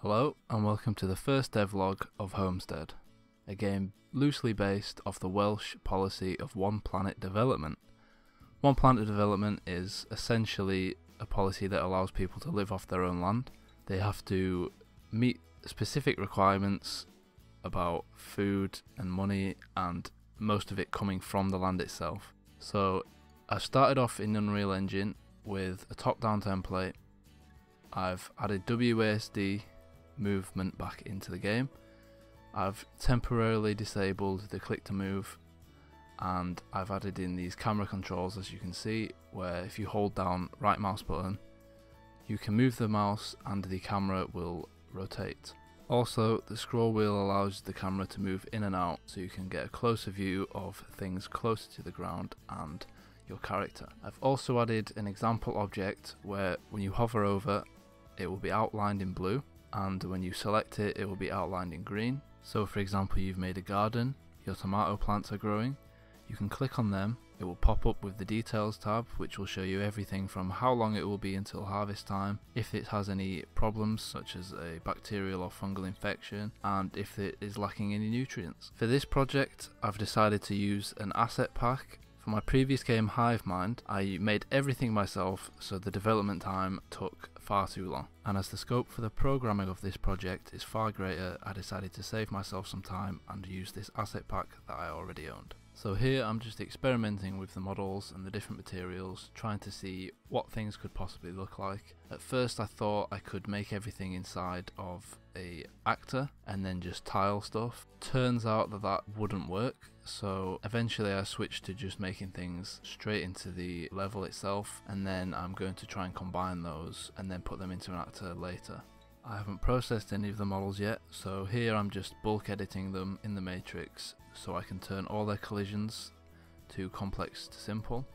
Hello and welcome to the first devlog of Homestead, a game loosely based off the Welsh policy of one planet development. One planet development is essentially a policy that allows people to live off their own land. They have to meet specific requirements about food and money, and most of it coming from the land itself. So I started off in Unreal Engine with a top-down template. I've added WASD movement back into the game. I've temporarily disabled the click to move, and I've added in these camera controls, as you can see, where if you hold down right mouse button you can move the mouse and the camera will rotate. Also, the scroll wheel allows the camera to move in and out, so you can get a closer view of things closer to the ground and your character. I've also added an example object where when you hover over it will be outlined in blue, and when you select it, it will be outlined in green. So for example, you've made a garden, your tomato plants are growing, you can click on them, it will pop up with the details tab, which will show you everything from how long it will be until harvest time, if it has any problems such as a bacterial or fungal infection, and if it is lacking any nutrients. For this project I've decided to use an asset pack. For my previous game Hive Mind, I made everything myself, so the development time took far too long, and as the scope for the programming of this project is far greater, I decided to save myself some time and use this asset pack that I already owned. So here I'm just experimenting with the models and the different materials, trying to see what things could possibly look like. At first I thought I could make everything inside of a actor and then just tile stuff. Turns out that that wouldn't work, so eventually I switched to just making things straight into the level itself, and then I'm going to try and combine those and then put them into an actor later. I haven't processed any of the models yet, so here I'm just bulk editing them in the matrix so I can turn all their collisions to complex to simple,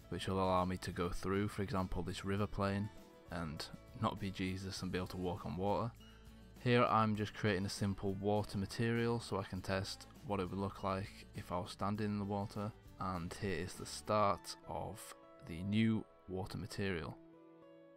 which will allow me to go through, for example, this river plane and not be Jesus and be able to walk on water. Here I'm just creating a simple water material so I can test what it would look like if I was standing in the water, and here is the start of the new water material.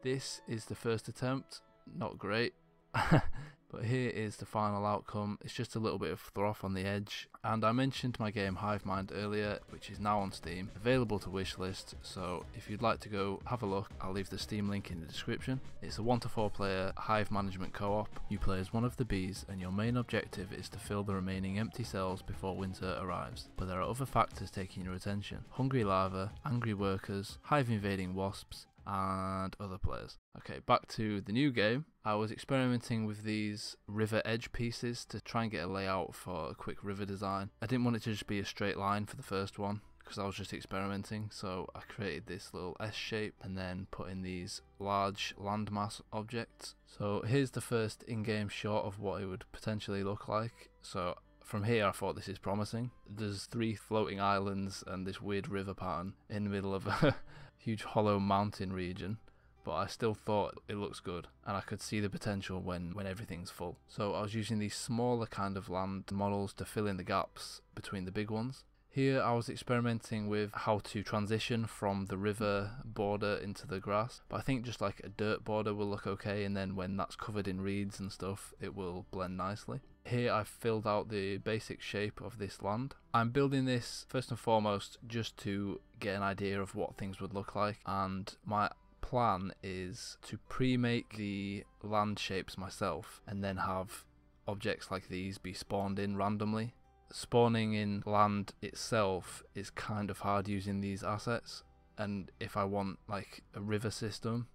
This is the first attempt, not great, but here is the final outcome. It's just a little bit of froth on the edge, and I mentioned my game Hive Mind earlier, which is now on Steam, available to wishlist, so if you'd like to go have a look, I'll leave the Steam link in the description. It's a 1 to 4 player hive management co-op. You play as one of the bees and your main objective is to fill the remaining empty cells before winter arrives, but there are other factors taking your attention: hungry larvae, angry workers, hive invading wasps, and other players. Okay, back to the new game. I was experimenting with these river edge pieces to try and get a layout for a quick river design. I didn't want it to just be a straight line for the first one because I was just experimenting, so I created this little S shape and then put in these large landmass objects. So here's the first in-game shot of what it would potentially look like. So from here I thought this is promising. There's 3 floating islands and this weird river pattern in the middle of a huge hollow mountain region, but I still thought it looks good and I could see the potential when everything's full. So I was using these smaller kind of land models to fill in the gaps between the big ones. Here I was experimenting with how to transition from the river border into the grass, but I think just like a dirt border will look okay, and then when that's covered in reeds and stuff it will blend nicely. Here I've filled out the basic shape of this land. I'm building this first and foremost just to get an idea of what things would look like, and my plan is to pre-make the land shapes myself and then have objects like these be spawned in randomly. Spawning in land itself is kind of hard using these assets, and if I want like a river system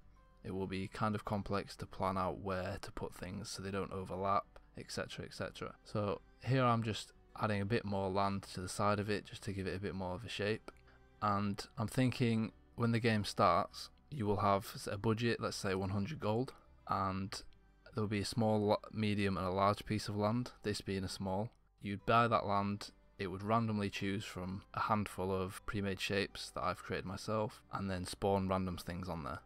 it will be kind of complex to plan out where to put things so they don't overlap, etc, etc. So here I'm just adding a bit more land to the side of it just to give it a bit more of a shape, and I'm thinking when the game starts you will have a budget, let's say 100 gold, and there will be a small, medium and a large piece of land, this being a small. You'd buy that land, it would randomly choose from a handful of pre-made shapes that I've created myself and then spawn random things on there.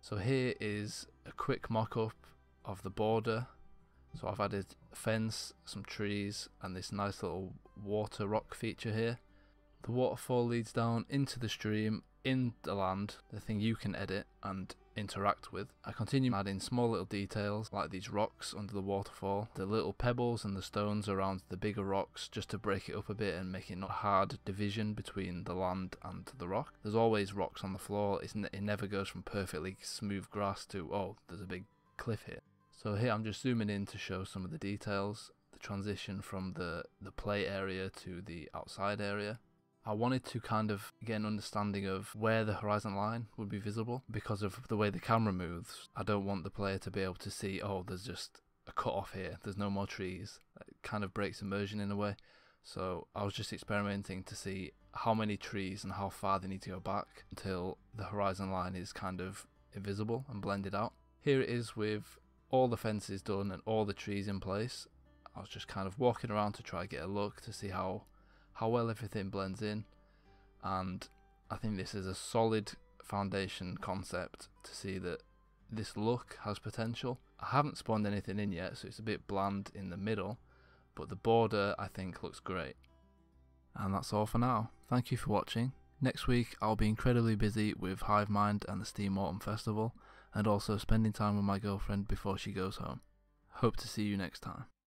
So here is a quick mock-up of the border. So I've added a fence, some trees and this nice little water rock feature here. The waterfall leads down into the stream in the land, the thing you can edit, and interact with. I continue adding small little details like these rocks under the waterfall, the little pebbles and the stones around the bigger rocks, just to break it up a bit and make it not a hard division between the land and the rock. There's always rocks on the floor. It never goes from perfectly smooth grass to, oh, there's a big cliff here. So here I'm just zooming in to show some of the details, the transition from the play area to the outside area. I wanted to kind of get an understanding of where the horizon line would be visible because of the way the camera moves. I don't want the player to be able to see, oh, there's just a cut off here, there's no more trees. It kind of breaks immersion in a way. So I was just experimenting to see how many trees and how far they need to go back until the horizon line is kind of invisible and blended out. Here it is with all the fences done and all the trees in place. I was just kind of walking around to try and get a look to see how well everything blends in, and I think this is a solid foundation concept to see that this look has potential. I haven't spawned anything in yet, so it's a bit bland in the middle, but the border I think looks great. And that's all for now. Thank you for watching. Next week I'll be incredibly busy with Hive Mind and the Steam Autumn Festival, and also spending time with my girlfriend before she goes home. Hope to see you next time.